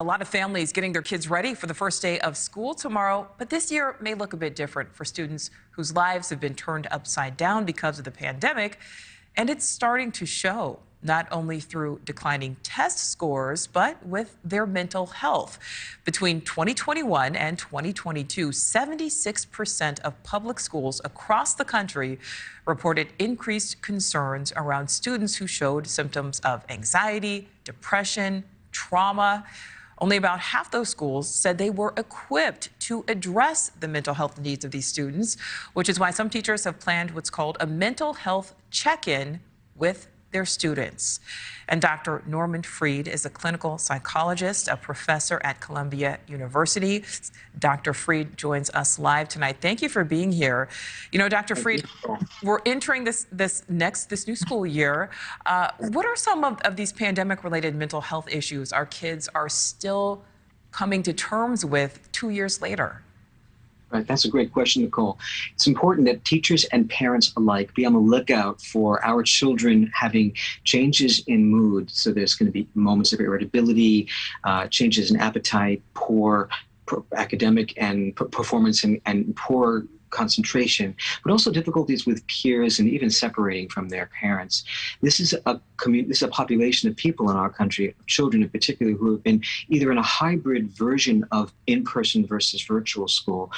A lot of families getting their kids ready for the first day of school tomorrow, but this year may look a bit different for students whose lives have been turned upside down because of the pandemic. And it's starting to show, not only through declining test scores, but with their mental health. Between 2021 and 2022, 76% of public schools across the country reported increased concerns around students who showed symptoms of anxiety, depression, trauma. Only about half those schools said they were equipped to address the mental health needs of these students, which is why some teachers have planned what's called a mental health check-in with their students. And Dr. Norman Freed is a clinical psychologist, a professor at Columbia University. Dr. Freed joins us live tonight. Thank you for being here. You know, Dr. Freed, we're entering this new school year. What are some of these pandemic-related mental health issues our kids are still coming to terms with 2 years later? Right, that's a great question, Nicole. It's important that teachers and parents alike be on the lookout for our children having changes in mood. So there's going to be moments of irritability, changes in appetite, poor academic and performance, and poor concentration, but also difficulties with peers and even separating from their parents. This is a population of people in our country, children in particular, who have been either in a hybrid version of in-person versus virtual school,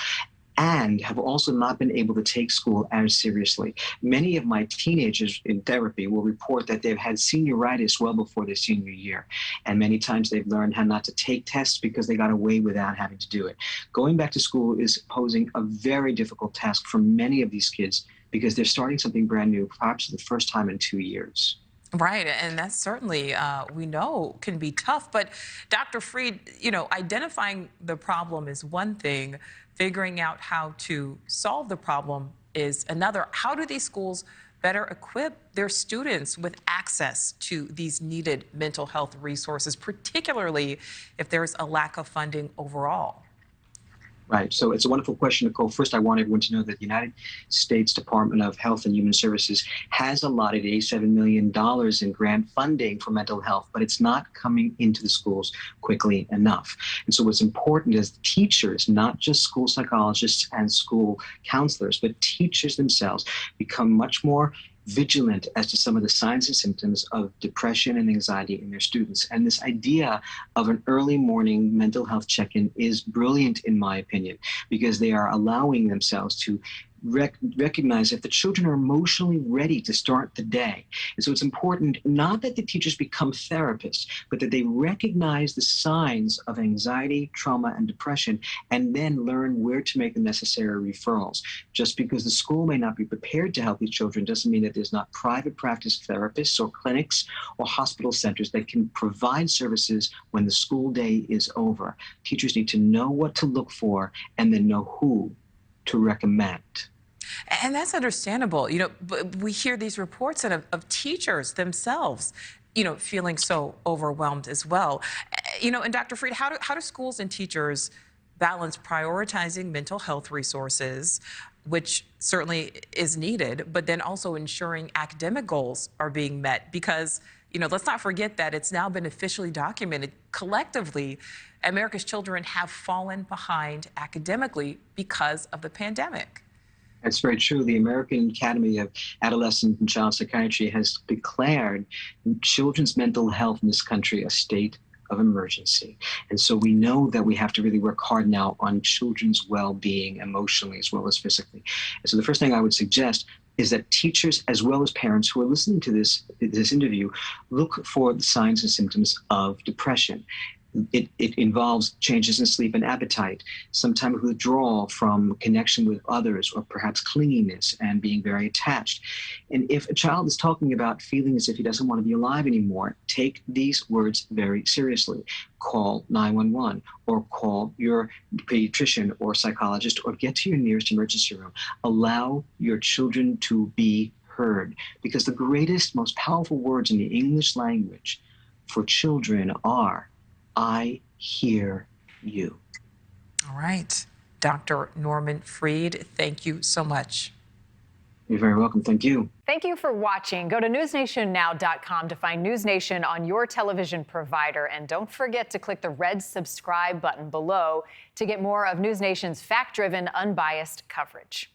and have also not been able to take school as seriously. Many of my teenagers in therapy will report that they've had senioritis well before their senior year. And many times they've learned how not to take tests because they got away without having to do it. Going back to school is posing a very difficult task for many of these kids because they're starting something brand new, perhaps for the first time in 2 years. Right, and that's certainly, we know, can be tough. But Dr. Freed, you know, identifying the problem is one thing, figuring out how to solve the problem is another. How do these schools better equip their students with access to these needed mental health resources, particularly if there's a lack of funding overall? Right. So it's a wonderful question, Nicole. First, I want everyone to know that the United States Department of Health and Human Services has allotted $87 million in grant funding for mental health, but it's not coming into the schools quickly enough. And so what's important is teachers, not just school psychologists and school counselors, but teachers themselves become much more vigilant as to some of the signs and symptoms of depression and anxiety in their students. And this idea of an early morning mental health check-in is brilliant, in my opinion, because they are allowing themselves to recognize if the children are emotionally ready to start the day. And so it's important not that the teachers become therapists, but that they recognize the signs of anxiety, trauma, and depression, and then learn where to make the necessary referrals. Just because the school may not be prepared to help these children doesn't mean that there's not private practice therapists or clinics or hospital centers that can provide services when the school day is over. Teachers need to know what to look for and then know who to recommend. And that's understandable. You know, but we hear these reports of teachers themselves, you know, feeling so overwhelmed as well. You know, and Dr. Freed, how do schools and teachers balance prioritizing mental health resources, which certainly is needed, but then also ensuring academic goals are being met? Because, you know, let's not forget that it's now been officially documented collectively, America's children have fallen behind academically because of the pandemic. That's very true. The American Academy of Adolescent and Child Psychiatry has declared children's mental health in this country a state of emergency. And so we know that we have to really work hard now on children's well-being emotionally as well as physically. And so the first thing I would suggest is that teachers as well as parents who are listening to this interview look for the signs and symptoms of depression. It involves changes in sleep and appetite, sometimes withdrawal from connection with others, or perhaps clinginess and being very attached. And if a child is talking about feeling as if he doesn't want to be alive anymore, take these words very seriously. Call 911 or call your pediatrician or psychologist or get to your nearest emergency room. Allow your children to be heard, because the greatest, most powerful words in the English language for children are, I hear you. All right. Dr. Norman Freed, thank you so much. You're very welcome. Thank you. Thank you for watching. Go to newsnationnow.com to find News Nation on your television provider. And don't forget to click the red subscribe button below to get more of News Nation's fact-driven, unbiased coverage.